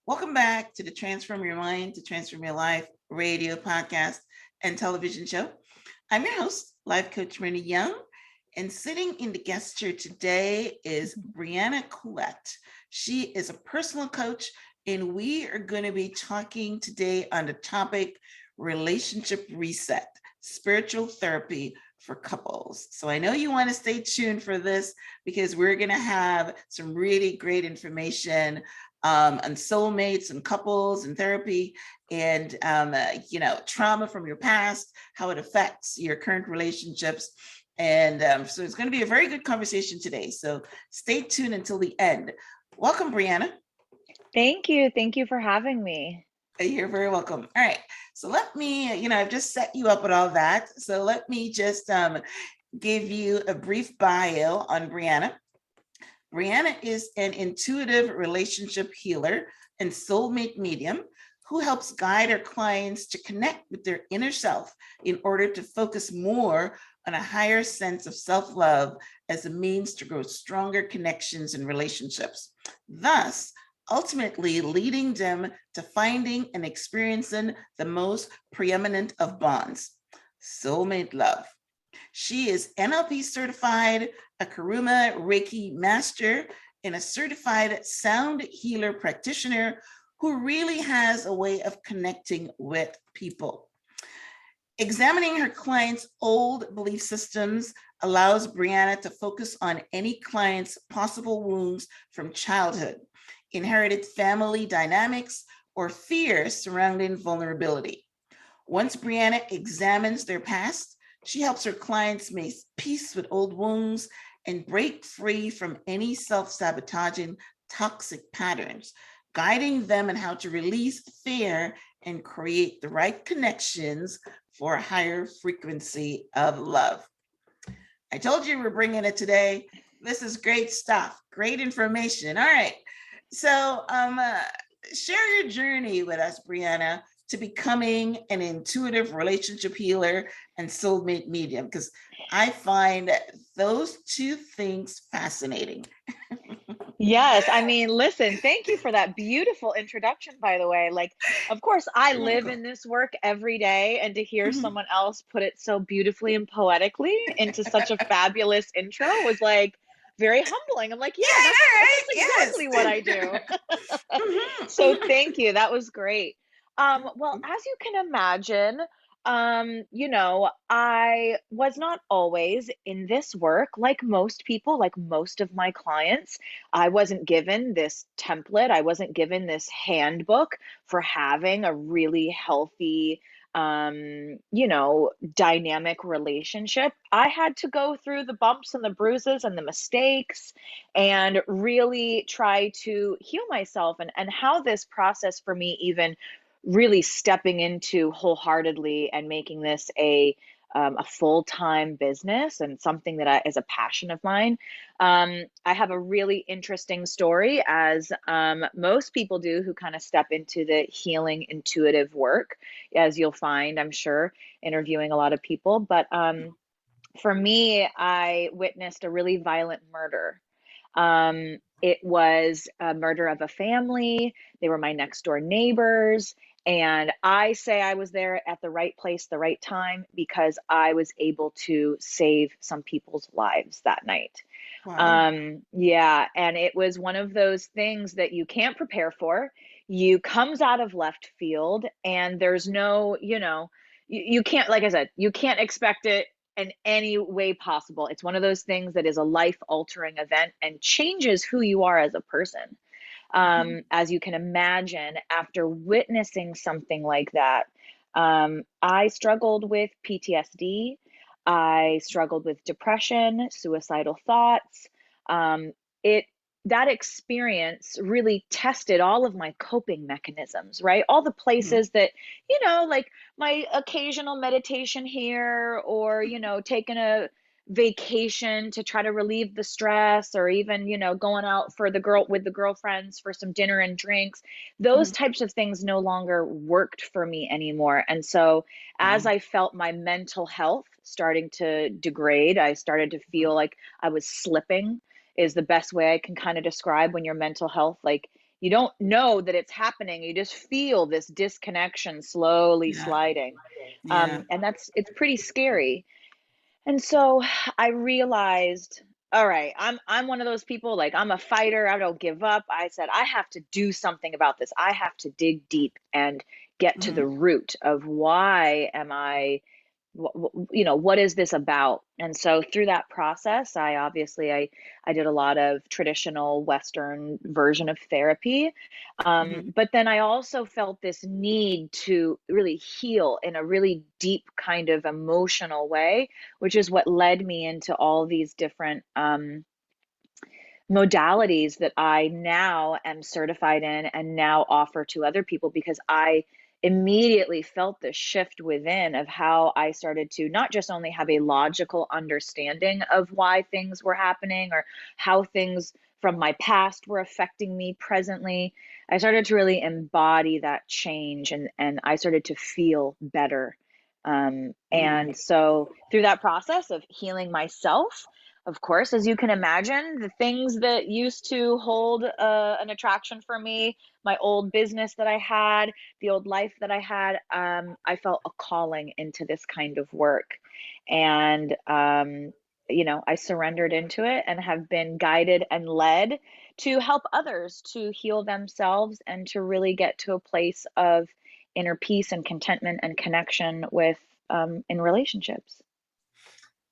Welcome back to the Transform Your Mind to Transform Your Life radio, podcast, and television show. I'm your host, Life Coach Marina Young, and sitting in the guest chair today is Brianna Colette. She is a personal coach, and we are going to be talking today on the topic relationship reset, spiritual therapy for couples. So I know you want to stay tuned for this because we're going to have some really great information on soulmates and couples and therapy and, trauma from your past, how it affects your current relationships. And so it's going to be a very good conversation today. So stay tuned until the end. Welcome, Brianna. Thank you. Thank you for having me. You're very welcome. All right. So let me, I've just set you up with all that. So let me just give you a brief bio on Brianna. Brianna is an intuitive relationship healer and soulmate medium who helps guide her clients to connect with their inner self in order to focus more on a higher sense of self-love as a means to grow stronger connections and relationships, thus ultimately leading them to finding and experiencing the most preeminent of bonds, soulmate love. She is NLP certified, a Karuna Reiki master, and a certified sound healer practitioner who really has a way of connecting with people. Examining her clients' old belief systems allows Brianna to focus on any client's possible wounds from childhood, inherited family dynamics, or fears surrounding vulnerability. Once Brianna examines their past, she helps her clients make peace with old wounds and break free from any self-sabotaging toxic patterns, guiding them in how to release fear and create the right connections for a higher frequency of love. I told you we're bringing it today. This is great stuff, great information. All right. So share your journey with us, Brianna, to becoming an intuitive relationship healer and soulmate medium, because I find those two things fascinating. Yes, I mean, listen, thank you for that beautiful introduction, by the way. Like, of course, I live in this work every day, and to hear someone else put it so beautifully and poetically into such a fabulous intro was like very humbling. I'm like, yeah, that's exactly what I do. So thank you. That was great. Well, as you can imagine, I was not always in this work like most people, like most of my clients. I wasn't given this template. I wasn't given this handbook for having a really healthy, dynamic relationship. I had to go through the bumps and the bruises and the mistakes and really try to heal myself, and how this process for me even really stepping into wholeheartedly and making this a full-time business and something that is a passion of mine. I have a really interesting story, as most people do who kind of step into the healing intuitive work, as you'll find, I'm sure, interviewing a lot of people. But for me, I witnessed a really violent murder. It was a murder of a family. They were my next door neighbors. And I say I was there at the right place, the right time, because I was able to save some people's lives that night. Wow. Yeah, and it was one of those things that you can't prepare for. You comes out of left field, and there's no, you can't, like I said, you can't expect it in any way possible. It's one of those things that is a life-altering event and changes who you are as a person. As you can imagine, after witnessing something like that, I struggled with PTSD. I struggled with depression, suicidal thoughts. It That experience really tested all of my coping mechanisms, right? All the places that, like my occasional meditation here, or, taking a vacation to try to relieve the stress, or even, going out for with the girlfriends for some dinner and drinks. Those types of things no longer worked for me anymore. And so as I felt my mental health starting to degrade, I started to feel like I was slipping, is the best way I can kind of describe when your mental health like you don't know that it's happening. You just feel this disconnection slowly Yeah. sliding. Yeah. And it's pretty scary. And so I realized, all right, I'm one of those people, like, I'm a fighter. I don't give up. I said, I have to do something about this. I have to dig deep and get to Mhm. the root of why am I, you know, what is this about? And so through that process, I did a lot of traditional Western version of therapy. Mhm. But then I also felt this need to really heal in a really deep kind of emotional way, which is what led me into all these different modalities that I now am certified in and now offer to other people, because I immediately felt the shift within of how I started to not just only have a logical understanding of why things were happening or how things from my past were affecting me presently. I started to really embody that change, and I started to feel better. Mm. And so through that process of healing myself, of course, as you can imagine, the things that used to hold an attraction for me, my old business that I had, the old life that I had, I felt a calling into this kind of work. And, you know, I surrendered into it and have been guided and led to help others to heal themselves and to really get to a place of inner peace and contentment and connection with in relationships.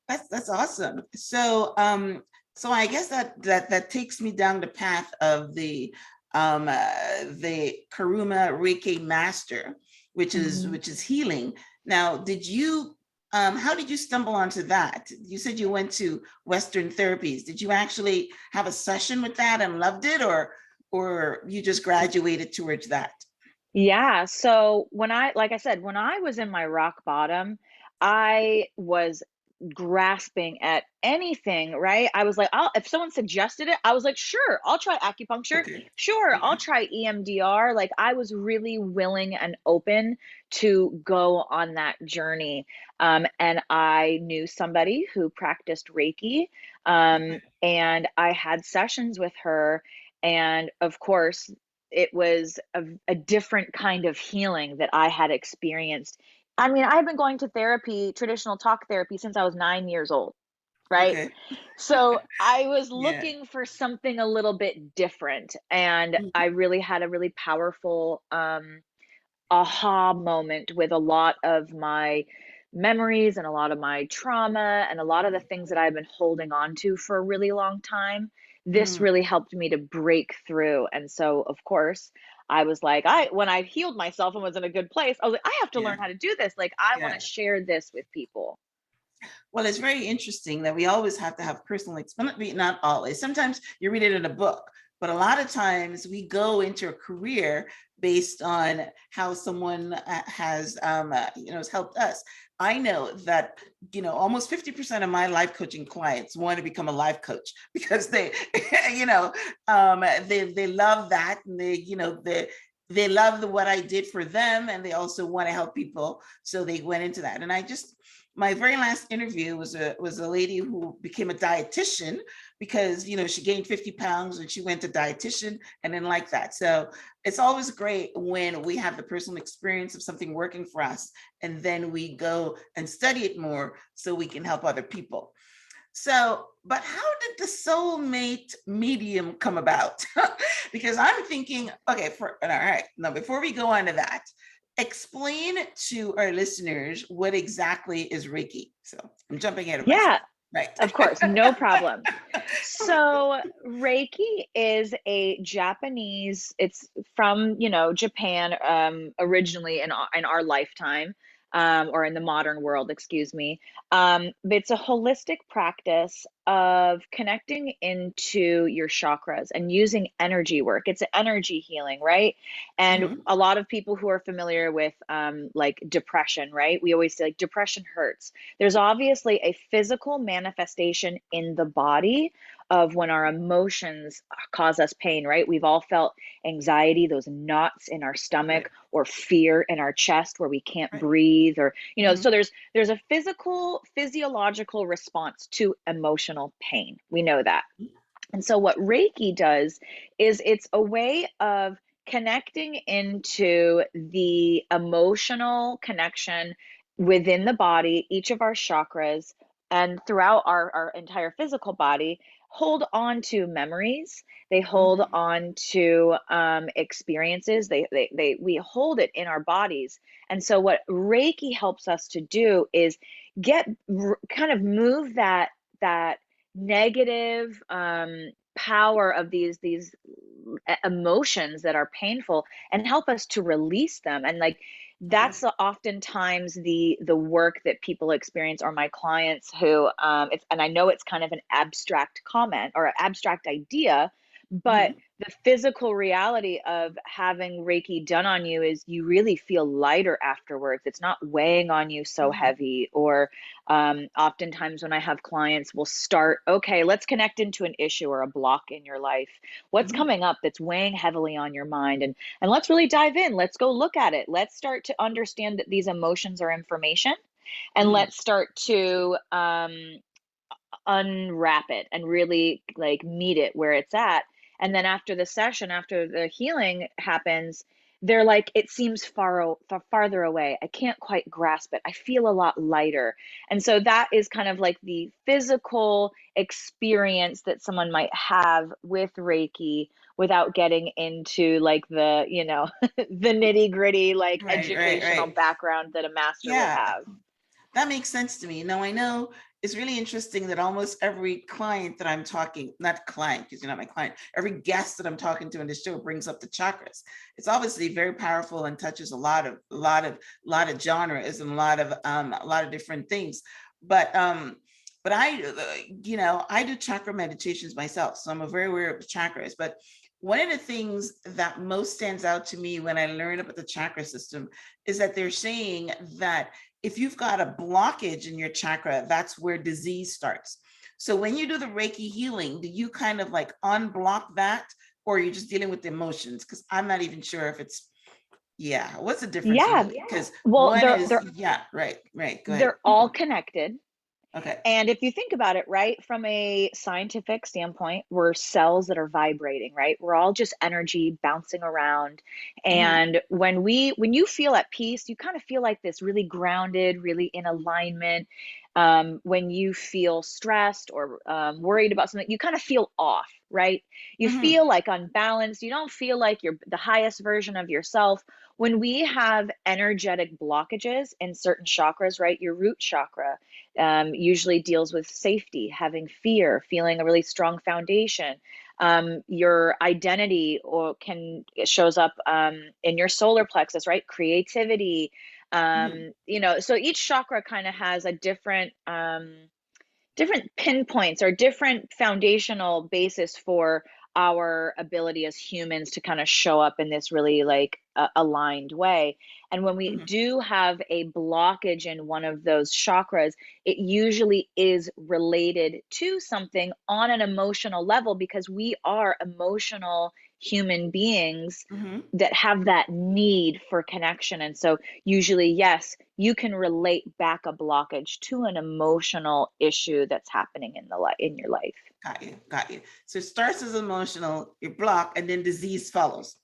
That's awesome. So I guess that takes me down the path of the Karuma Reiki Master, Mhm. which is healing. Now, how did you stumble onto that? You said you went to Western therapies. Did you actually have a session with that and loved it, or you just graduated towards that? Yeah. So like I said, when I was in my rock bottom, I was grasping at anything, right? I was like, if someone suggested it, I was like, sure, I'll try acupuncture. Okay. Sure, I'll Okay. try EMDR. Like, I was really willing and open to go on that journey. And I knew somebody who practiced Reiki, and I had sessions with her. And of course, it was a different kind of healing that I had experienced. I mean, I had been going to therapy, traditional talk therapy, since I was 9 years old, right? Okay. So I was Yeah. looking for something a little bit different. And I Mhm. really had a really powerful aha moment with a lot of my memories and a lot of my trauma and a lot of the things that I've been holding on to for a really long time. This Mm. really helped me to break through. And so, of course, I was like, when I healed myself and was in a good place, I was like, I have to Yeah. learn how to do this. Like, I want Yeah. to share this with people. Well, it's very interesting that we always have to have personal experience. Not always. Sometimes you read it in a book, but a lot of times we go into a career based on how someone has helped us. I know that almost 50% of my life coaching clients want to become a life coach because they, you know, they love that, and they love what I did for them, and they also want to help people. So they went into that, and my very last interview was a lady who became a dietitian because she gained 50 pounds and she went to dietitian and then like that. So it's always great when we have the personal experience of something working for us and then we go and study it more so we can help other people. So, but how did the soulmate medium come about? Because I'm thinking, okay, all right, now before we go on to that, explain to our listeners what exactly is Reiki. So I'm jumping ahead of myself. Yeah, Right. of course, no problem. So Reiki is a Japanese, it's from, Japan, originally in our lifetime, or in the modern world, excuse me. But it's a holistic practice of connecting into your chakras and using energy work. It's an energy healing, right? And Mhm. a lot of people who are familiar with like depression, right? We always say like depression hurts. There's obviously a physical manifestation in the body of when our emotions cause us pain, right? We've all felt anxiety, those knots in our Right. stomach, or fear in our chest where we can't Right. breathe, or so Mhm. there's a physiological response to emotional pain. We know that. And so what Reiki does is it's a way of connecting into the emotional connection within the body, each of our chakras, and throughout our entire physical body, hold on to memories. They hold Mhm. on to experiences. We hold it in our bodies. And so what Reiki helps us to do is kind of move that negative power of these emotions that are painful and help us to release them. And like Okay. that's oftentimes the work that people experience, or my clients who and I know it's kind of an abstract comment or an abstract idea, but Mhm. the physical reality of having Reiki done on you is you really feel lighter afterwards. It's not weighing on you so Mhm. heavy. Or oftentimes when I have clients, we'll start, okay, let's connect into an issue or a block in your life. What's Mhm. coming up that's weighing heavily on your mind? And let's really dive in. Let's go look at it. Let's start to understand that these emotions are information, and Mhm. let's start to unwrap it and really like meet it where it's at. And then after the session, after the healing happens, they're like, it seems farther away. I can't quite grasp it. I feel a lot lighter. And so that is kind of like the physical experience that someone might have with Reiki without getting into like the, the nitty gritty, like Right, right, educational right. background that a master would Yeah, have. that makes sense to me. Now, I know it's really interesting that almost every client that I'm talking, not client, because you're not my client, every guest that I'm talking to in the show brings up the chakras. It's obviously very powerful and touches a lot of genres and a lot of different things. But I do chakra meditations myself, so I'm very aware of the chakras. But one of the things that most stands out to me when I learn about the chakra system is that they're saying that if you've got a blockage in your chakra, that's where disease starts. So when you do the Reiki healing, do you kind of like unblock that, or are you just dealing with the emotions? Because I'm not even sure if it's, yeah, what's the difference Yeah. really? Because Well, one they're is, they're yeah, right, right, go ahead. they're all connected. Okay. And if you think about it, right, from a scientific standpoint, we're cells that are vibrating, right? We're all just energy bouncing around. Mm-hmm, And when you feel at peace, you kind of feel like this, really grounded, really in alignment. When you feel stressed or worried about something, you kind of feel off, right? You mm-hmm, feel like unbalanced. You don't feel like you're the highest version of yourself. When we have energetic blockages in certain chakras, right? Your root chakra usually deals with safety, having fear, feeling a really strong foundation. Your identity or it shows up in your solar plexus, right? Creativity. mm-hmm, So each chakra kind of has a different pinpoints or different foundational basis for our ability as humans to kind of show up in this really like aligned way. And when we mm-hmm, do have a blockage in one of those chakras, it usually is related to something on an emotional level, because we are emotional human beings mm-hmm. that have that need for connection. And so usually, yes, you can relate back a blockage to an emotional issue that's happening in your life. Got you, got you. So it starts as emotional, you block, and then disease follows.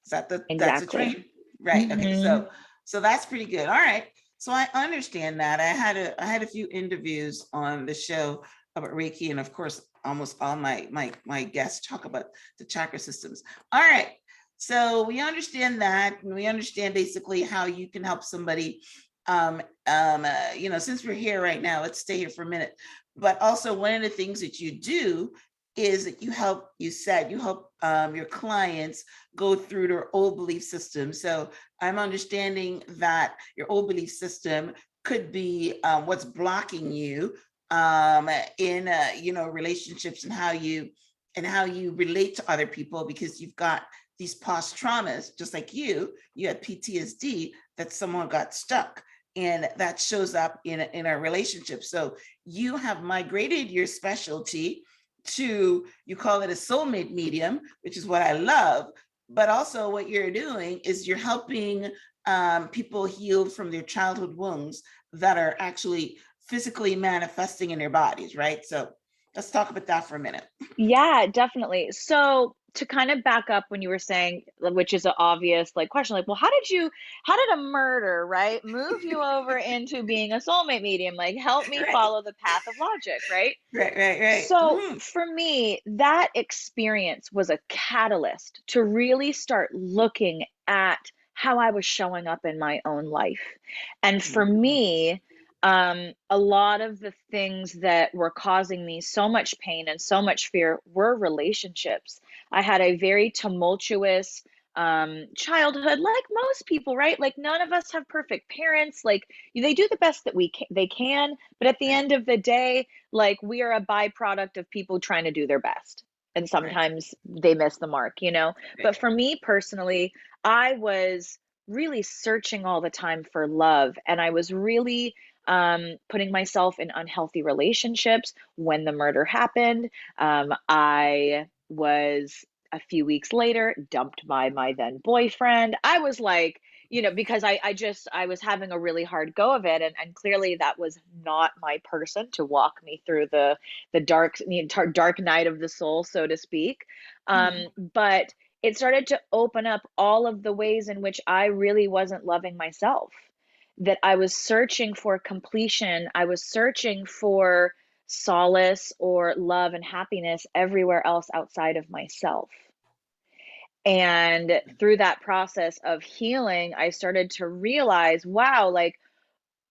Is that's the Exactly. train? Right. Okay. Hmm. So that's pretty good. All right. So I understand that. I had a few interviews on the show about Reiki, and of course, almost all my guests talk about the chakra systems. All right. So we understand that, and we understand basically how you can help somebody. Since we're here right now, let's stay here for a minute. But also, one of the things that you do is that you help your clients go through their old belief system. So I'm understanding that your old belief system could be what's blocking you in relationships, and how you relate to other people, because you've got these past traumas, just like you had PTSD, that someone got stuck, and that shows up in a relationship. So you have migrated your specialty to, you call it a soulmate medium, which is what I love. But also, what you're doing is you're helping people heal from their childhood wounds that are actually physically manifesting in their bodies, right? So Let's talk about that for a minute. Yeah, definitely. So to kind of back up when you were saying, which is an obvious like question, like, well, how did a murder, right, move you over into being a soulmate medium? Like, help me Right, follow the path of logic, right? right, right, right. So for me, that experience was a catalyst to really start looking at how I was showing up in my own life. And for Mhm. me, a lot of the things that were causing me so much pain and so much fear were relationships. I had a very tumultuous childhood, like most people, right? Like none of us have perfect parents. Like they do the best that they can, but at the Right, end of the day, like we are a byproduct of people trying to do their best. And right, sometimes they miss the mark, you know? But right. for me personally, I was really searching all the time for love. And I was really putting myself in unhealthy relationships when the murder happened. I was a few weeks later dumped by my then boyfriend. I was like, because I was having a really hard go of it, and clearly that was not my person to walk me through the dark night of the soul, so to speak. Mhm. But it started to open up all of the ways in which I really wasn't loving myself, that I was searching for completion, I was searching for solace or love and happiness everywhere else outside of myself. And through that process of healing, I started to realize, wow, like,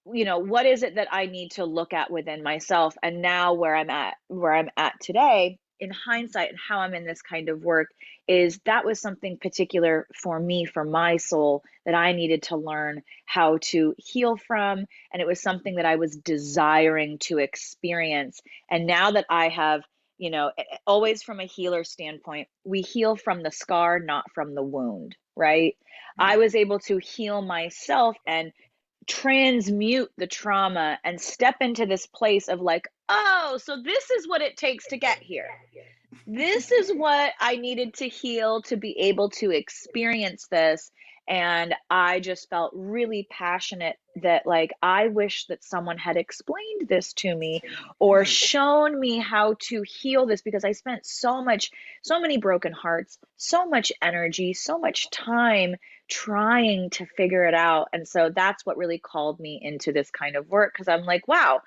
what is it that I need to look at within myself? And now where I'm at today, in hindsight, and how I'm in this kind of work, is that was something particular for me, for my soul, that I needed to learn how to heal from. And it was something that I was desiring to experience. And now that I have, always from a healer standpoint, we heal from the scar, not from the wound, right? I Right. was able to heal myself and transmute the trauma and step into this place of like, oh, so this is what it takes to get here. This is what I needed to heal to be able to experience this. And I just felt really passionate that, like, I wish that someone had explained this to me or Right. shown me how to heal this, because I spent so many broken hearts, so much energy, so much time trying to figure it out. And so that's what really called me into this kind of work, because I'm like, wow,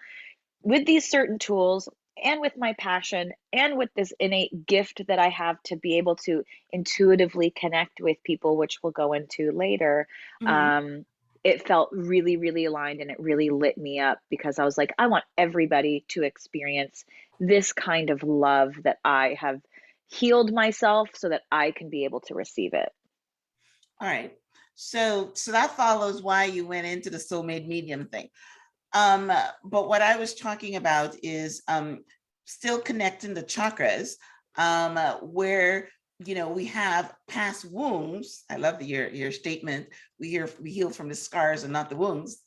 with these certain tools and with my passion and with this innate gift that I have to be able to intuitively connect with people, which we'll go into later, Mhm. um, it felt really, really aligned, and it really lit me up, because I was like, I want everybody to experience this kind of love that I have healed myself so that I can be able to receive it. All right. So that follows why you went into the soulmate medium thing. But what I was talking about is still connecting the chakras, where we have past wounds. I love your statement. We heal from the scars and not the wounds.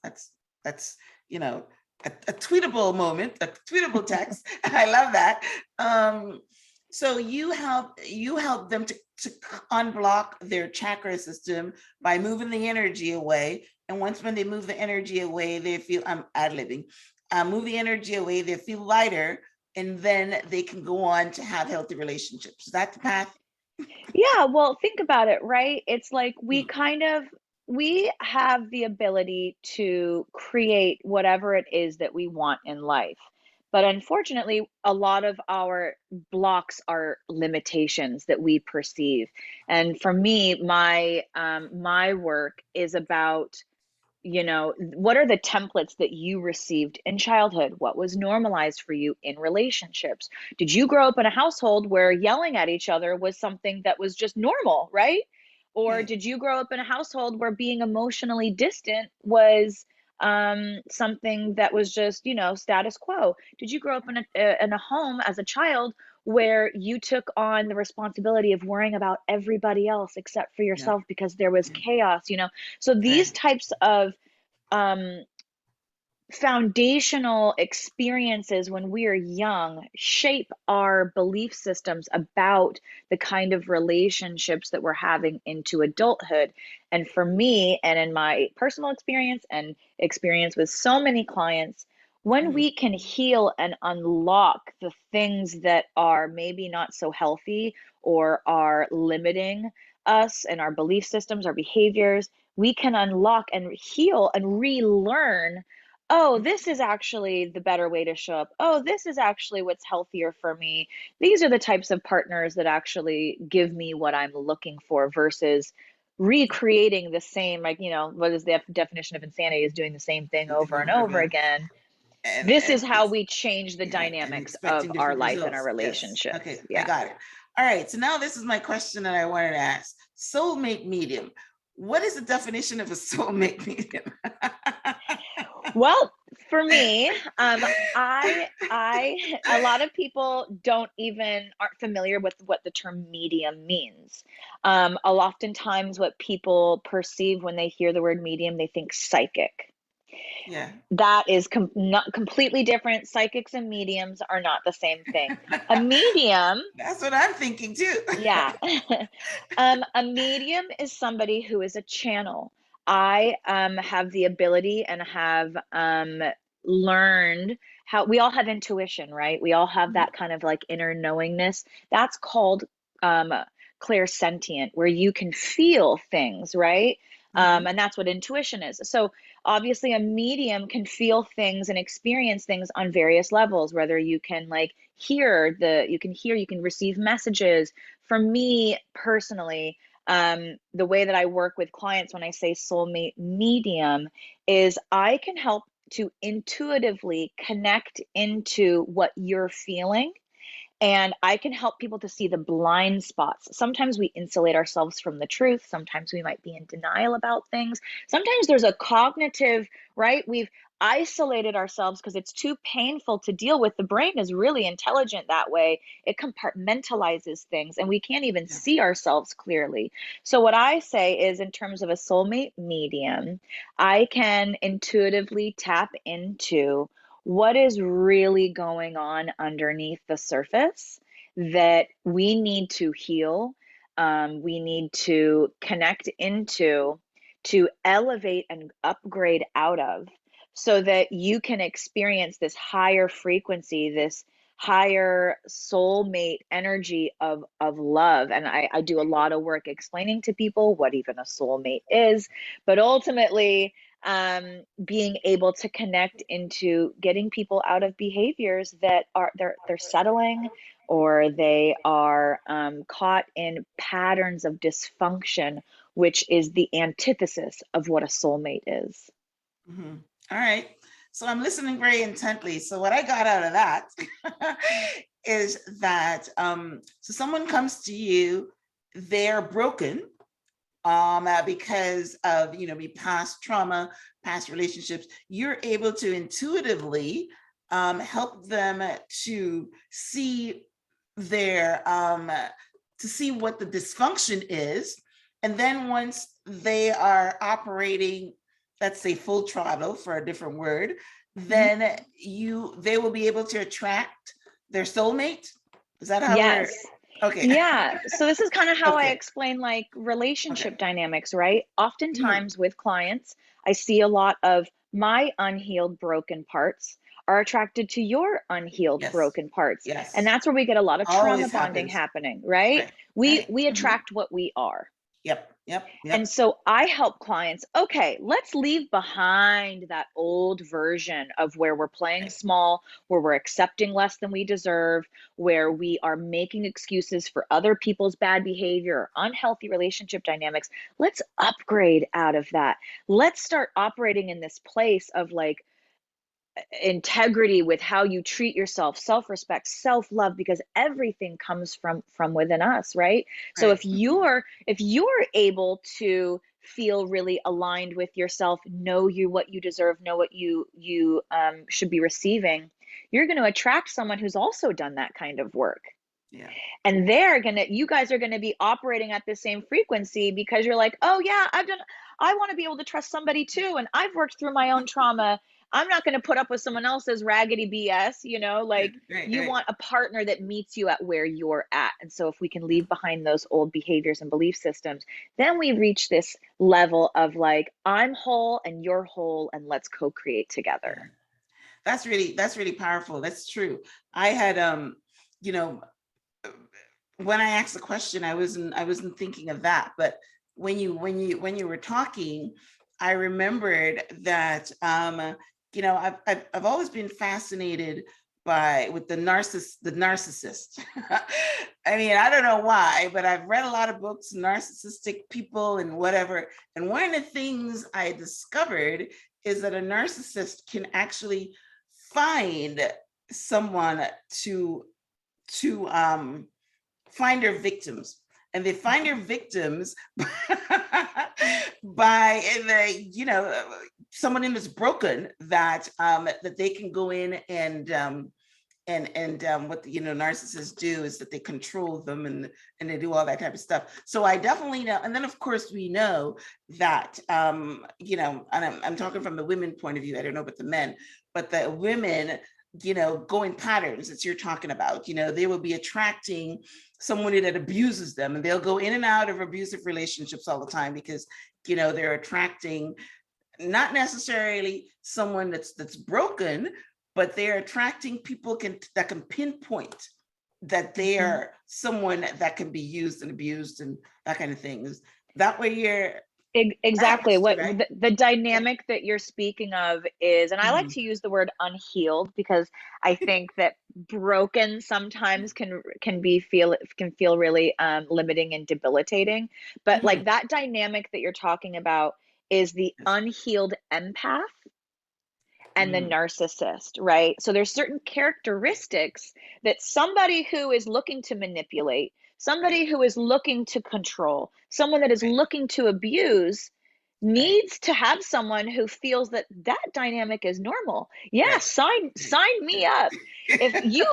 That's you know a tweetable moment, a tweetable text. I love that. So you help them to unblock their chakra system by moving the energy away. And once when they move the energy away, they feel, I'm ad-libbing, move the energy away, they feel lighter, and then they can go on to have healthy relationships. Is that the path? Yeah, well, think about it, right? It's like Mm. we have the ability to create whatever it is that we want in life. But unfortunately, a lot of our blocks are limitations that we perceive. And for me, my work is about, what are the templates that you received in childhood? What was normalized for you in relationships? Did you grow up in a household where yelling at each other was something that was just normal, right? Or Right. did you grow up in a household where being emotionally distant was something that was just, status quo? Did you grow up in a home as a child where you took on the responsibility of worrying about everybody else except for Yeah. yourself because there was Yeah. chaos? So these Right. types of um, foundational experiences when we are young shape our belief systems about the kind of relationships that we're having into adulthood. And for me, and in my personal experience and experience with so many clients, When Mhm. we can heal and unlock the things that are maybe not so healthy or are limiting us and our belief systems, our behaviors, we can unlock and heal and relearn. Oh, this is actually the better way to show up. Oh, this is actually what's healthier for me. These are the types of partners that actually give me what I'm looking for versus recreating the same, like, what is the definition of insanity, is doing the same thing over and Over over again. again. This And is how we change the yeah, and dynamics of expecting our different life and our results. Yes. relationships. Okay, I Yeah. got it. All right. So now this is my question that I wanted to ask. Soulmate medium. What is the definition of a soulmate medium? Well, for me, I a lot of people don't even aren't familiar with what the term medium means. Oftentimes what people perceive when they hear the word medium, they think psychic. Yeah. That is not completely different. Psychics and mediums are not the same thing. A medium, That's what I'm thinking too. yeah. A medium is somebody who is a channel. I have the ability and have learned how we all have intuition, right? We all have that kind of like inner knowingness. That's called um, clairsentient, where you can feel things, right? Mhm. And that's what intuition is. So obviously, a medium can feel things and experience things on various levels, whether you can like you can receive messages. For me personally, the way that I work with clients when I say soulmate medium is I can help to intuitively connect into what you're feeling, and I can help people to see the blind spots. Sometimes we insulate ourselves from the truth. Sometimes we might be in denial about things. Sometimes there's a cognitive, right? We've isolated ourselves because it's too painful to deal with. The brain is really intelligent that way. It compartmentalizes things and we can't even Yeah. see ourselves clearly. So, what I say is, in terms of a soulmate medium, I can intuitively tap into what is really going on underneath the surface that we need to heal, we need to connect into, to elevate and upgrade out of, so that you can experience this higher frequency, this higher soulmate energy of love. And I do a lot of work explaining to people what even a soulmate is, but ultimately being able to connect into getting people out of behaviors that are they're settling, or they are caught in patterns of dysfunction, which is the antithesis of what a soulmate is. Mhm. All right. So I'm listening very intently. So what I got out of that is that so someone comes to you, they're broken because of past trauma, past relationships. You're able to intuitively help them to see their to see what the dysfunction is, and then once they are operating, let's say full throttle for a different word, Mhm. then they will be able to attract their soulmate. Is that how we're Yes. okay? Yeah. So this is kind of how I Okay. explain like Okay. relationship dynamics, right? Mhm. Oftentimes with clients, I see a lot of my unhealed broken parts are attracted to your unhealed Yes. broken parts. And Yes. that's where we get a lot of trauma Always bonding happens. happening, right? Right. We Right. we Mhm. attract what we are. Yep. Yep. And Yep. so I help clients, okay, let's leave behind that old version of where we're playing Right. small, where we're accepting less than we deserve, where we are making excuses for other people's bad behavior or unhealthy relationship dynamics. Let's upgrade out of that. Let's start operating in this place of like integrity with how you treat yourself, self-respect, self-love, because everything comes from within us, right? So Right. if you're able to feel really aligned with yourself, know you what you deserve, know what you should be receiving, you're going to attract someone who's also done that kind of work. Yeah. And you guys are going to be operating at the same frequency, because you're like, oh yeah, I want to be able to trust somebody too, and I've worked through my own trauma. I'm not going to put up with someone else's raggedy BS, Right. like, Right. you Right. want a partner that meets you at where you're at. And so if we can leave behind those old behaviors and belief systems, then we reach this level of like, I'm whole and you're whole, and let's co-create Yeah. together. That's really powerful. That's true. I had, you know, when I asked the question, I wasn't thinking of that, but when you were talking, I remembered that, I've always been fascinated with the narcissist. I mean, I don't know why, but I've read a lot of books, narcissistic people and whatever. And one of the things I discovered is that a narcissist can actually find someone to find their victims, and they find their victims by someone in that's broken, that they can go in and what the narcissists do is that they control them, and they do all that type of stuff. So I definitely know. And then of course we know that and I'm talking from the women point of view, I don't know about the men, but the women go in patterns that you're talking about. They will be attracting someone that abuses them, and they'll go in and out of abusive relationships all the time because they're attracting not necessarily someone that's broken, but they're attracting people that can pinpoint that they are someone that can be used and abused and that kind of things. That way you're Exactly. What right? the dynamic that you're speaking of is, and I like Mhm. to use the word unhealed because I think that broken sometimes can feel really limiting and debilitating. But like Mhm. that dynamic that you're talking about is the Yes. unhealed empath and the Mm. narcissist, right? So there's certain characteristics that somebody who is looking to manipulate, Right, somebody who is looking to control, someone that is right, looking to abuse right, needs to have someone who feels that that dynamic is normal. Yeah, right, sign me up. If you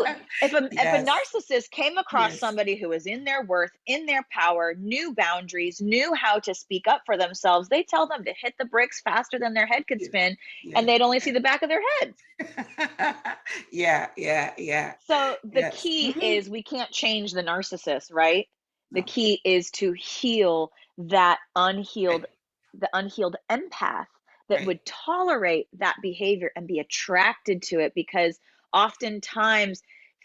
if a yes, narcissist came across yes, somebody who was in their worth, in their power, knew boundaries, knew how to speak up for themselves, they tell them to hit the bricks faster than their head could yes, spin, and yeah, they'd only see the back of their head. yeah, yeah, yeah, So the yes. key Mhm. is we can't change the narcissist, right? The No, key is to heal that right, unhealed empath that right, would tolerate that behavior and be attracted to it, because oftentimes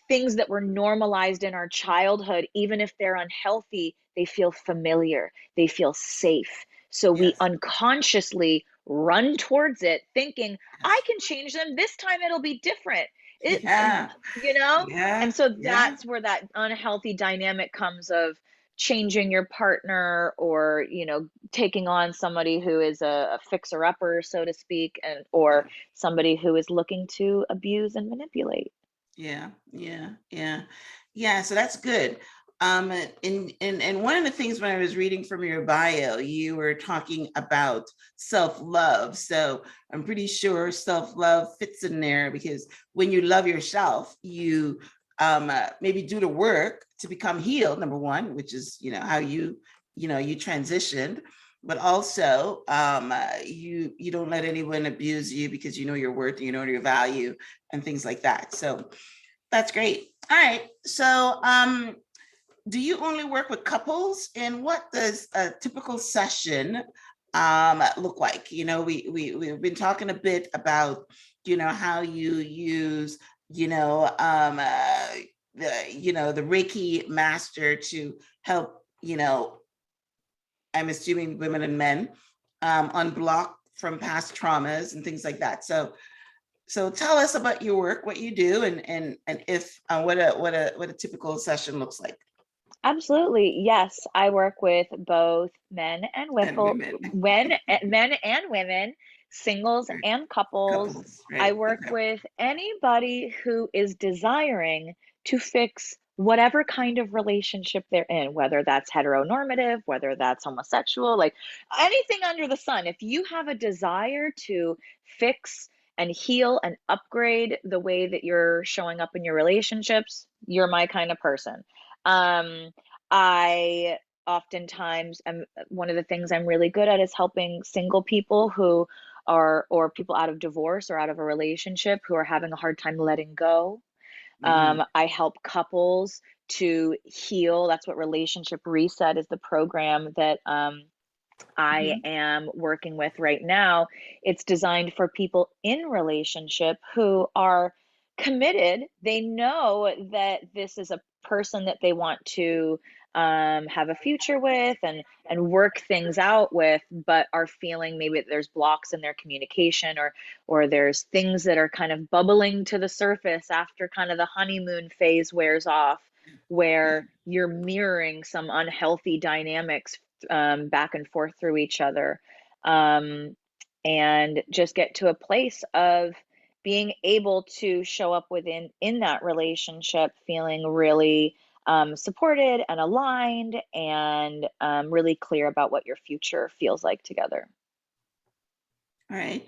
things that were normalized in our childhood, even if they're unhealthy, they feel familiar, they feel safe. So we yes, unconsciously run towards it thinking, I yes, can change them. This time it'll be different. It, yeah, you know? yeah, And so yeah, that's where that unhealthy dynamic comes of changing your partner, or taking on somebody who is a fixer upper, so to speak, and yeah. or somebody who is looking to abuse and manipulate. Yeah, yeah, yeah, yeah. So that's good. And one of the things when I was reading from your bio, you were talking about self-love. So I'm pretty sure self-love fits in there, because when you love yourself, you maybe do the work to become healed. Number one, which is how you transitioned, but also you don't let anyone abuse you, because you know your worth, you know your value, and things like that. So that's great. All right. So, do you only work with couples, and what does a typical session look like? We've been talking a bit about, how you use, the Reiki master to help, I'm assuming women and men unblock from past traumas and things like that. So tell us about your work, what you do, and if what a typical session looks like. Absolutely. Yes, I work with both And women, men and women, singles and couples. couples, I right? work Okay. with anybody who is desiring to fix whatever kind of relationship they're in, whether that's heteronormative, whether that's homosexual, like anything under the sun. If you have a desire to fix and heal and upgrade the way that you're showing up in your relationships, you're my kind of person. Um, I oftentimes am one of the things I'm really good at is helping single people who are, or people out of divorce or out of a relationship who are having a hard time letting go. Hmm. I help couples to heal. That's what Relationship Reset is, the program that I Mhm. am working with right now, it's designed for people in relationship who are committed. They know that this is a person that they want to have a future with and work things out with, but are feeling maybe that there's blocks in their communication, or there's things that are kind of bubbling to the surface after kind of the honeymoon phase wears off, Yeah. where you're mirroring some unhealthy dynamics back and forth through each other, um, and just get to a place of being able to show up within in that relationship feeling really supported and aligned, and really clear about what your future feels like together. All right.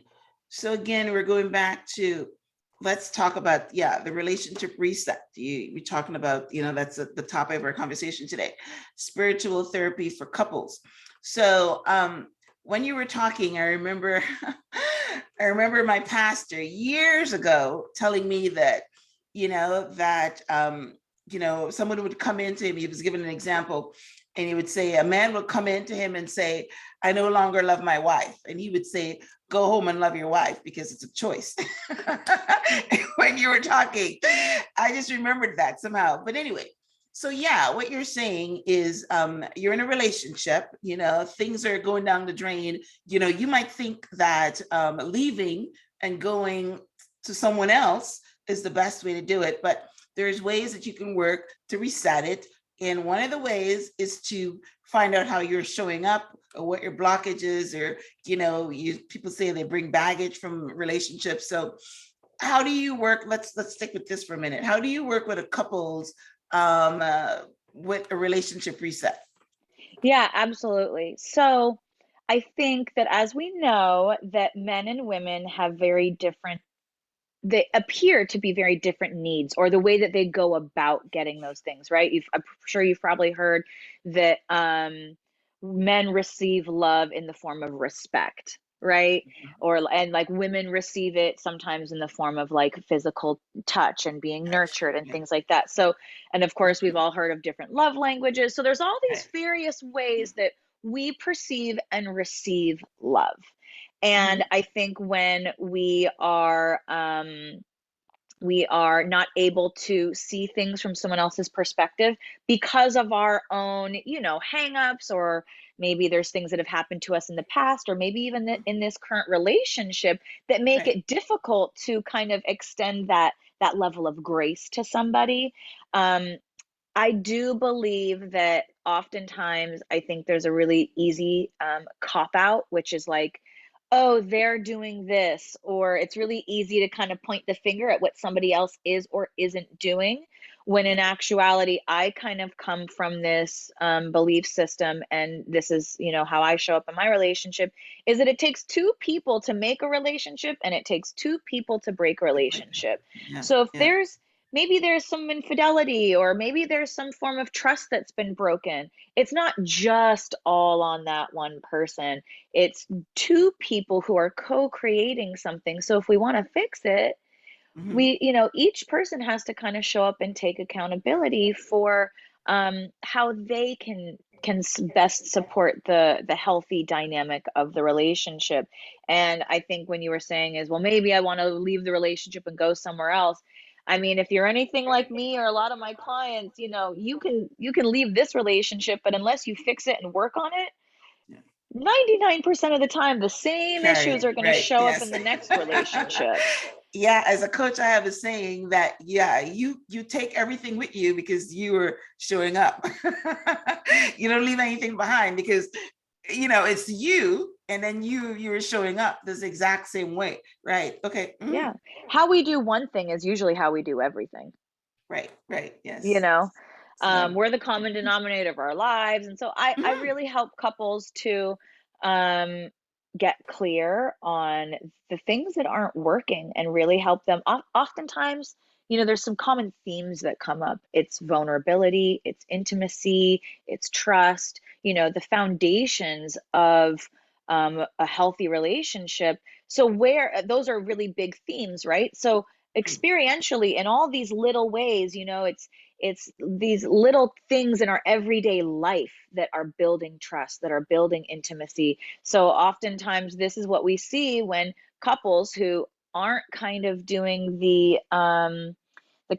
So again, we're going back to, let's talk about, yeah, the relationship reset. You're talking about, that's the topic of our conversation today, spiritual therapy for couples. So when you were talking, I remember, I remember my pastor years ago telling me that, someone would come into him. He was given an example, and he would say, a man would come into him and say, I no longer love my wife. And he would say, go home and love your wife because it's a choice. When you were talking, I just remembered that somehow. But anyway, so yeah, what you're saying is you're in a relationship, things are going down the drain. You might think that leaving and going to someone else is the best way to do it, but there's ways that you can work to reset it. And one of the ways is to find out how you're showing up, or what your blockage is, or people say they bring baggage from relationships. So how do you work? Let's stick with this for a minute. How do you work with a couple's with a relationship reset? Yeah, absolutely. So I think that, as we know, that men and women have very different, they appear to be very different needs, or the way that they go about getting those things, right? I'm sure you've probably heard that men receive love in the form of respect, right? And like women receive it sometimes in the form of like physical touch and being nurtured and Yeah. things like that. So, and of course, we've all heard of different love languages. So there's all these Right. various ways that we perceive and receive love. Mhm. And I think when we are not able to see things from someone else's perspective because of our own, hangups, or maybe there's things that have happened to us in the past, or maybe even in this current relationship, that make Right. it difficult to kind of extend that level of grace to somebody. Um, I do believe that oftentimes I think there's a really easy cop out, which is like, oh, they're doing this, or it's really easy to kind of point the finger at what somebody else is or isn't doing. When in Yeah. actuality, I kind of come from this belief system, and this is, how I show up in my relationship, is that it takes two people to make a relationship, and it takes two people to break a relationship. Yeah. So if Yeah. maybe there's some infidelity, or maybe there's some form of trust that's been broken, it's not just all on that one person. It's two people who are co-creating something. So if we want to fix it, Mhm. each person has to kind of show up and take accountability for how they can best support the healthy dynamic of the relationship. And I think when you were saying is, well, maybe I want to leave the relationship and go somewhere else. I mean, if you're anything like me or a lot of my clients, you can leave this relationship, but unless you fix it and work on it, Yeah. 99% of the time, the same issues Carry. are going to Right. show up Yes. in the next relationship. Yeah, as a coach, I have a saying that, yeah, you take everything with you because you are showing up. You don't leave anything behind because it's you, and then you're showing up this exact same way. Right. Okay. Yeah. How we do one thing is usually how we do everything, Right. Right. you Yes. know? So We're the common denominator of our lives. And so I mhm. really help couples to um, get clear on the things that aren't working, and really help them. Oftentimes, there's some common themes that come up. It's vulnerability, it's intimacy, it's trust, the foundations of a healthy relationship. So, where those are really big themes, right? So, Right. experientially, in all these little ways, It's these little things in our everyday life that are building trust, that are building intimacy. So oftentimes this is what we see when couples who aren't kind of doing the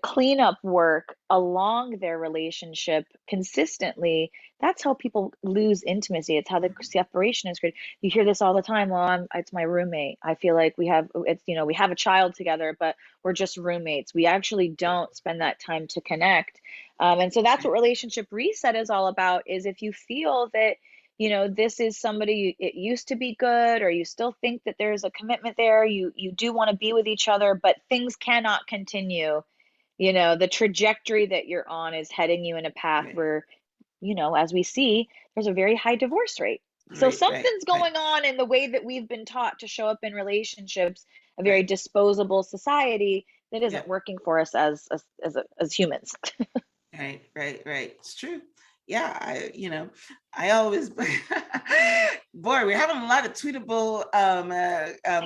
cleanup work along their relationship consistently. That's how people lose intimacy. It's how the separation is created. You hear this all the time. Well, it's my roommate. I feel like we have a child together, but we're just roommates. We actually don't spend that time to connect. And so that's what relationship reset is all about, is if you feel that, this is somebody, it used to be good, or you still think that there's a commitment there, you do want to be with each other, but things cannot continue. The trajectory that you're on is heading you in a path Right, where, as we see, there's a very high divorce rate. So right, right, something's right, going on in the way that we've been taught to show up in relationships, a very right. disposable society that Yeah. isn't working for us as humans. Right, right, right. It's true. Yeah, I always, boy, we're having a lot of tweetable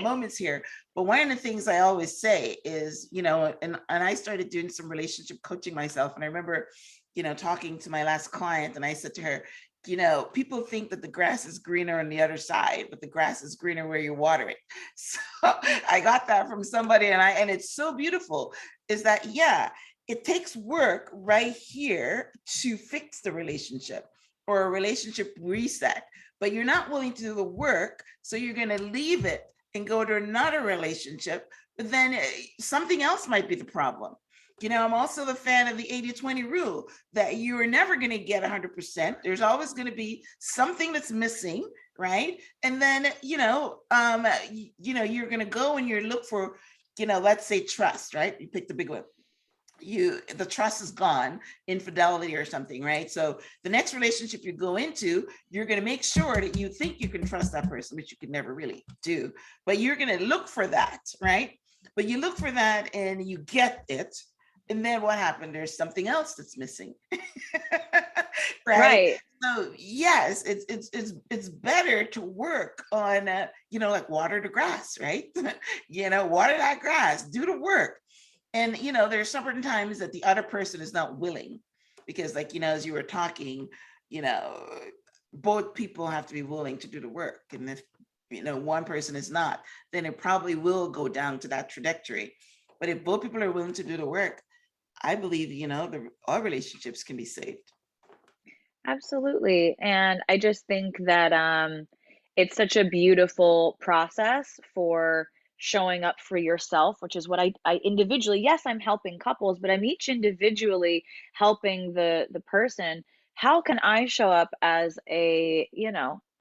moments here. But one of the things I always say is, and I started doing some relationship coaching myself. And I remember, talking to my last client, and I said to her, people think that the grass is greener on the other side, but the grass is greener where you water it. So I got that from somebody, and it's so beautiful. Is that, yeah, it takes work right here to fix the relationship or a relationship reset, but you're not willing to do the work. So you're going to leave it and go to another relationship, but then something else might be the problem. I'm also the fan of the 80-20 rule, that you are never going to get 100%. There's always going to be something that's missing, right? And then, you're going to go and you look for, let's say trust, right? You pick the big one. The trust is gone, infidelity or something, right? So the next relationship you go into, you're going to make sure that you think you can trust that person, which you can never really do, but you're going to look for that, right? But you look for that and you get it, and then what happened? There's something else that's missing. Right? Right. So yes, it's better to work on like water the grass, right? Water that grass, do the work. And there's certain times that the other person is not willing, because as you were talking, you know both people have to be willing to do the work. And if one person is not, then it probably will go down to that trajectory. But if both people are willing to do the work, I believe all relationships can be saved. Absolutely. And I just think that it's such a beautiful process for showing up for yourself, which is what I individually, yes, I'm helping couples, but I'm each individually helping the person. How can I show up as a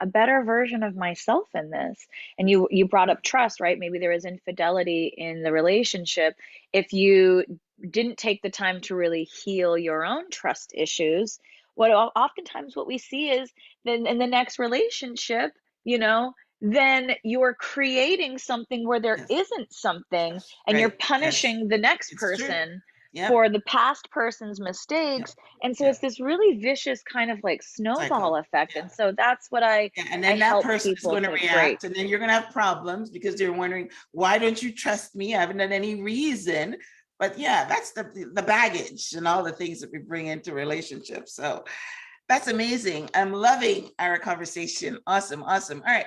better version of myself in this? And you brought up trust, right? Maybe there is infidelity in the relationship. If you didn't take the time to really heal your own trust issues, oftentimes what we see is then in the next relationship, you know, then you're creating something where there Yes. isn't something, Yes. and you're Right. Yes. punishing the next It's true. person Yep. for the past person's Yep. mistakes. And so it's Yep. this really vicious kind of like snowball Cycle. effect. Yeah. And so that's what I Yeah, and I then that help person is people going to to break. react, and then you're going to have problems because they're wondering, why don't you trust me? I haven't done any reason. But yeah, that's the baggage and all the things that we bring into relationships. So that's amazing. I'm loving our conversation. Awesome, awesome. All right.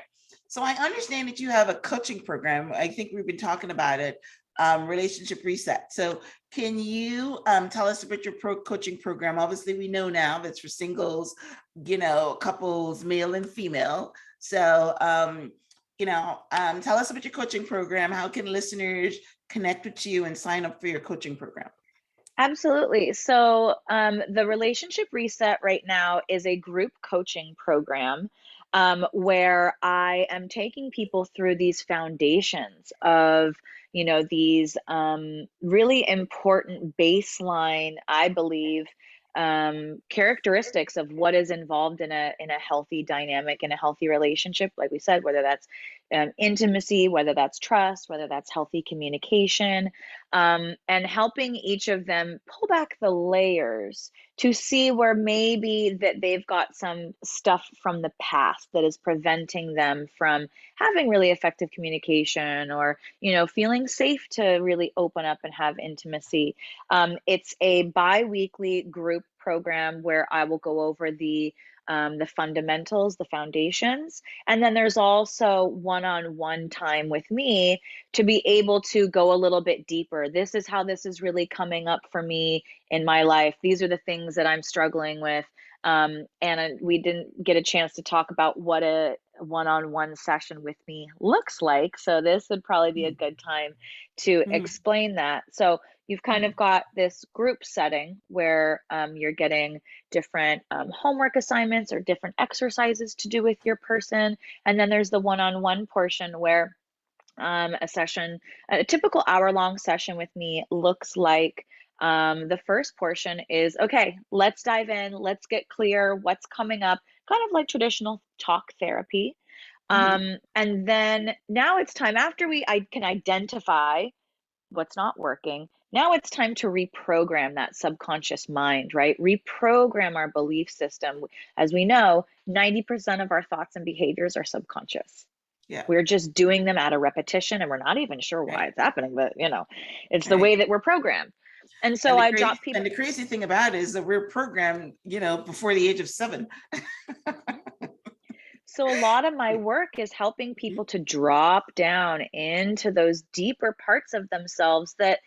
So I understand that you have a coaching program. I think we've been talking about it, Relationship Reset. So can you tell us about your coaching program? Obviously, we know now that's for singles, couples, male and female. So, tell us about your coaching program. How can listeners connect with you and sign up for your coaching program? Absolutely. So, the Relationship Reset right now is a group coaching program where I am taking people through these foundations of, these really important baseline, I believe, characteristics of what is involved in a healthy dynamic, in a healthy relationship. Like we said, whether that's intimacy, whether that's trust, whether that's healthy communication, and helping each of them pull back the layers to see where maybe that they've got some stuff from the past that is preventing them from having really effective communication, or feeling safe to really open up and have intimacy. It's a bi-weekly group program where I will go over the fundamentals, the foundations. And then there's also one-on-one time with me to be able to go a little bit deeper. This is how this is really coming up for me in my life. These are the things that I'm struggling with. And we didn't get a chance to talk about what a one-on-one session with me looks like. So this would probably be a good time to explain that. So you've kind of got this group setting where you're getting different homework assignments or different exercises to do with your person. And then there's the one-on-one portion where a typical hour-long session with me looks like the first portion is, okay, let's dive in, let's get clear what's coming up, kind of like traditional talk therapy. And then now it's time, after I can identify what's not working. Now it's time to reprogram that subconscious mind, right? Reprogram our belief system. As we know, 90% of our thoughts and behaviors are subconscious. Yeah. We're just doing them out of repetition, and we're not even sure why it's happening, but it's the way that we're programmed. And so I drop people. And the crazy thing about it is that we're programmed, before the age of 7. So a lot of my work is helping people to drop down into those deeper parts of themselves that,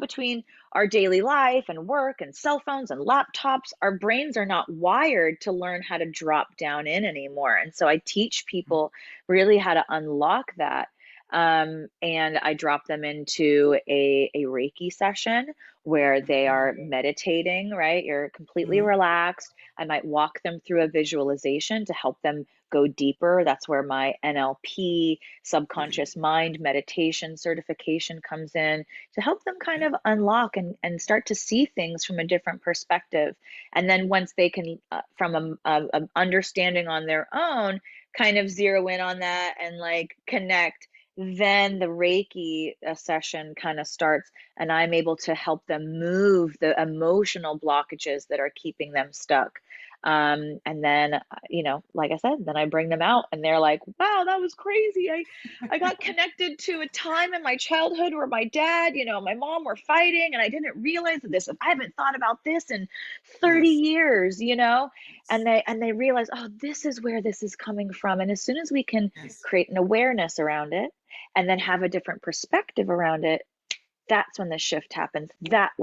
between our daily life and work and cell phones and laptops, our brains are not wired to learn how to drop down in anymore. And so I teach people really how to unlock that. And I drop them into a Reiki session where they are meditating, right? You're completely relaxed. I might walk them through a visualization to help them go deeper. That's where my NLP, subconscious mind meditation certification comes in, to help them kind of unlock and start to see things from a different perspective. And then once they can, from a understanding on their own, kind of zero in on that and like connect, then the Reiki session kind of starts, and I'm able to help them move the emotional blockages that are keeping them stuck. And then, like I said, then I bring them out and they're like, wow, that was crazy. I got connected to a time in my childhood where my dad, my mom were fighting, and I didn't realize that I haven't thought about this in 30 years, and they realize, oh, this is where this is coming from. And as soon as we can create an awareness around it and then have a different perspective around it, that's when the shift happens. That's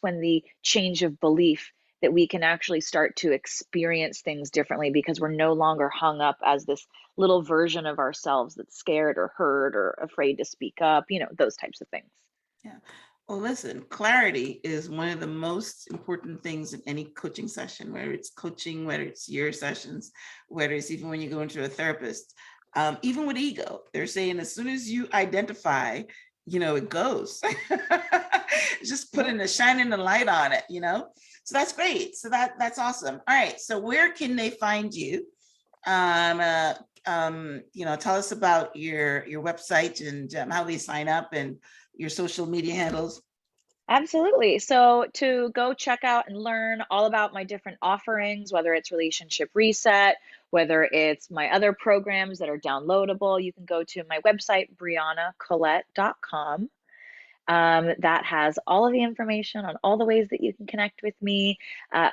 when the change of belief, that we can actually start to experience things differently, because we're no longer hung up as this little version of ourselves that's scared or hurt or afraid to speak up, those types of things. Yeah. Well, listen, clarity is one of the most important things in any coaching session, whether it's coaching, whether it's your sessions, whether it's even when you go into a therapist, even with ego, they're saying as soon as you identify, it goes. Just putting shining the light on it, So that's great. So that's awesome. All right. So where can they find you? Tell us about your website and how they sign up and your social media handles. Absolutely. So to go check out and learn all about my different offerings, whether it's Relationship Reset, whether it's my other programs that are downloadable, you can go to my website, briannacolette.com. That has all of the information on all the ways that you can connect with me.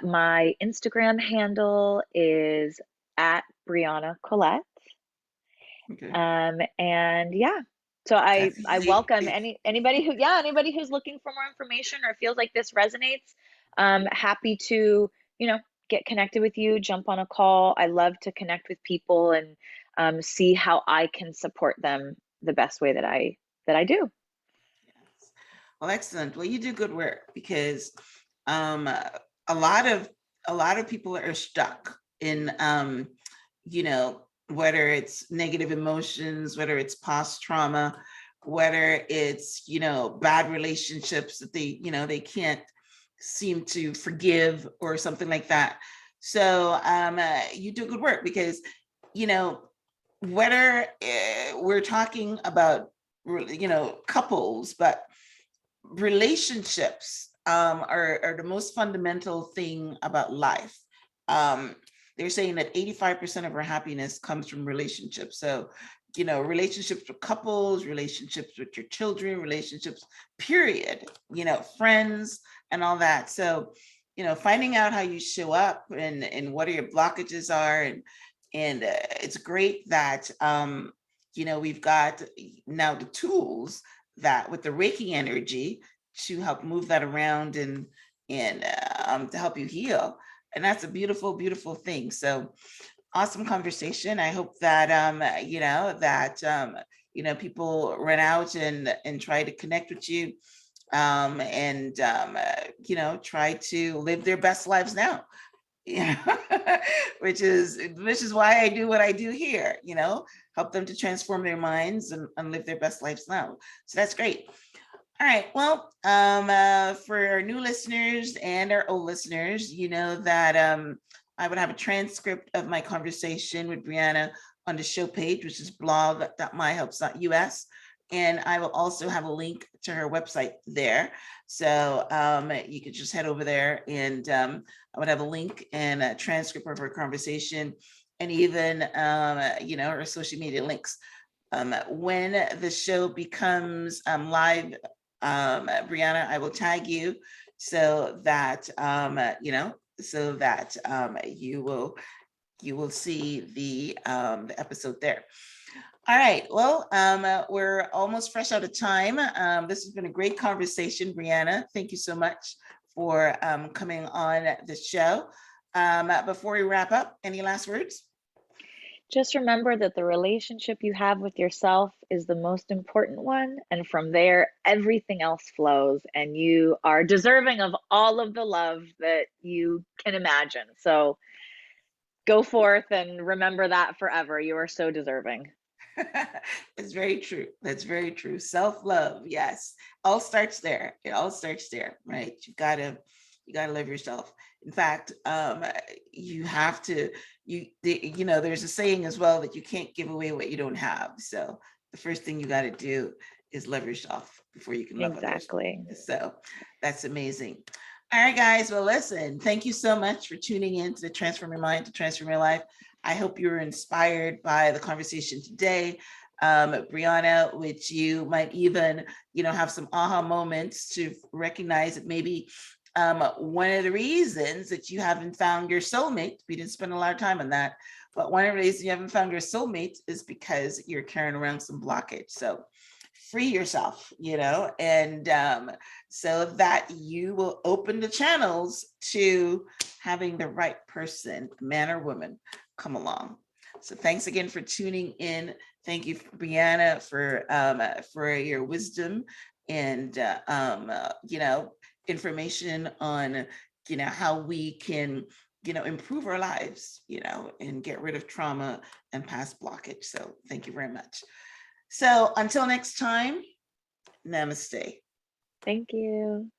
My Instagram handle is at Brianna Colette. Okay. And yeah, so I welcome anybody who's looking for more information or feels like this resonates. Happy to, get connected with you, jump on a call. I love to connect with people and see how I can support them the best way that I do. Well, excellent. Well, you do good work, because a lot of people are stuck in, whether it's negative emotions, whether it's past trauma, whether it's, bad relationships that they can't seem to forgive or something like that. So you do good work, because, whether we're talking about, couples, but relationships are the most fundamental thing about life. They're saying that 85% of our happiness comes from relationships. So, relationships with couples, relationships with your children, relationships, period, friends and all that. So, finding out how you show up and what are your blockages are. And it's great that, we've got now the tools that with the Reiki energy to help move that around and to help you heal. And that's a beautiful, beautiful thing. So awesome conversation. I hope that, people run out and try to connect with you, try to live their best lives now. which is why I do what I do here, help them to transform their minds and live their best lives now. So that's great. All right. Well, for our new listeners and our old listeners, you know that I would have a transcript of my conversation with Brianna on the show page, which is blog.myhelps.us. And I will also have a link to her website there. So you could just head over there, and I would have a link and a transcript of her conversation, and even, her social media links. When the show becomes live, Brianna, I will tag you so that, you will see the episode there. All right. Well, we're almost fresh out of time. This has been a great conversation, Brianna. Thank you so much for coming on the show. Before we wrap up, any last words? Just remember that the relationship you have with yourself is the most important one. And from there, everything else flows, and you are deserving of all of the love that you can imagine. So go forth and remember that forever. You are so deserving. It's very true. That's very true. Self-love. Yes. All starts there. It all starts there, right? You gotta love yourself. In fact, you have to, there's a saying as well that you can't give away what you don't have. So the first thing you got to do is love yourself before you can love Exactly. others. So that's amazing. All right, guys. Well, listen, thank you so much for tuning in to the Transform Your Mind to Transform Your Life. I hope you were inspired by the conversation today. Brianna, which you might even, have some aha moments to recognize that maybe one of the reasons that you haven't found your soulmate, we didn't spend a lot of time on that, but one of the reasons you haven't found your soulmate is because you're carrying around some blockage. So free yourself, and so that you will open the channels to having the right person, man or woman, come along. So thanks again for tuning in. Thank you, Brianna, for your wisdom and information on how we can improve our lives, and get rid of trauma and past blockage. So thank you very much. So until next time, namaste. Thank you.